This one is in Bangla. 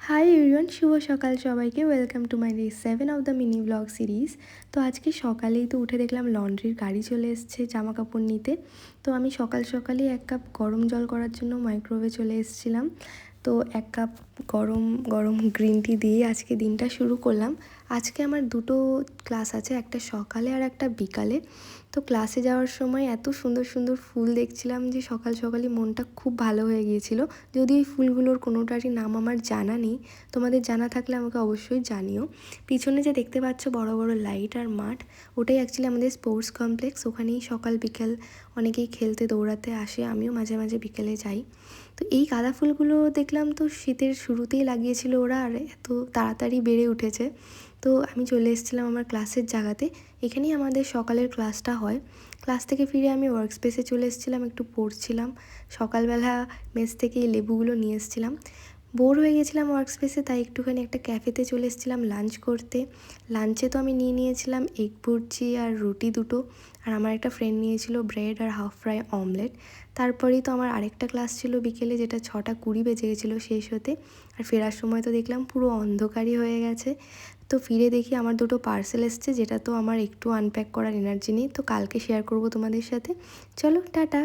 হাই এভরিওয়ান, শুভ সকাল সবাইকে। Welcome to my day 7 of the mini blog series. তো আজকে সকালেই তো উঠে দেখলাম লন্ড্রির গাড়ি চলে এসছে জামা কাপড় নিতে। তো আমি সকাল সকালেই 1 কাপ গরম জল করার জন্য মাইক্রোওয়েভে চলে এসেছিলাম। তো 1 কাপ গরম গরম গ্রিন টি দিয়ে আজকে দিনটা শুরু করলাম। আজকে আমার দুটো ক্লাস আছে, একটা সকালে আর একটা বিকালে। তো ক্লাসে যাওয়ার সময় এত সুন্দর সুন্দর ফুল দেখছিলাম যে সকাল সকালই মনটা খুব ভালো হয়ে গিয়েছিল। যদিও এই ফুলগুলোর কোনোটারই নাম আমার জানা নেই, তোমাদের জানা থাকলে আমাকে অবশ্যই জানিও। পিছনে যে দেখতে পাচ্ছ বড় বড় লাইট আর মাঠ, ওটাই অ্যাকচুয়ালি আমাদের স্পোর্টস কমপ্লেক্স। ওখানেই সকাল বিকেল অনেকেই খেলতে দৌড়াতে আসে, আমিও মাঝে মাঝে বিকেলে যাই। তো এই গাঁদা ফুলগুলো দেখলাম তো শীতের শুরুতেই লাগিয়েছিল ওরা, আর এত তাড়াতাড়ি বেড়ে উঠেছে। তো আমি চলে এসেছিলাম আমার ক্লাসের জায়গাতে। এখানেই আমাদের সকালের ক্লাসটা হয়। ক্লাস থেকে ফিরে আমি ওয়ার্ক স্পেসে চলে এসেছিলাম, একটু পড়ছিলাম। সকালবেলা মেস থেকে এই লেবুগুলো নিয়ে এসেছিলাম। বোর হয়ে গেছিলাম ওয়ার্ক স্পেসে, তাই একটুখানি একটা ক্যাফেতে চলে এসেছিলাম লাঞ্চ করতে। লাঞ্চে তো আমি নিয়েছিলাম এগ ভুর্জি আর রুটি দুটো, আর আমার একটা ফ্রেন্ড নিয়েছিল ব্রেড আর হাফ ফ্রাই অমলেট। তারপরেই তো আমার আরেকটা ক্লাস ছিল বিকেলে, যেটা 6:20 বেজে গেছিলো শেষ হতে। আর ফেরার সময় তো দেখলাম পুরো অন্ধকারই হয়ে গেছে। তো ফিরে দেখি আমার দুটো পার্সেল এসছে, যেটা তো আমার একটু আনপ্যাক করার এনার্জি নেই। তো কালকে শেয়ার করব তোমাদের সাথে। চলো টাটা।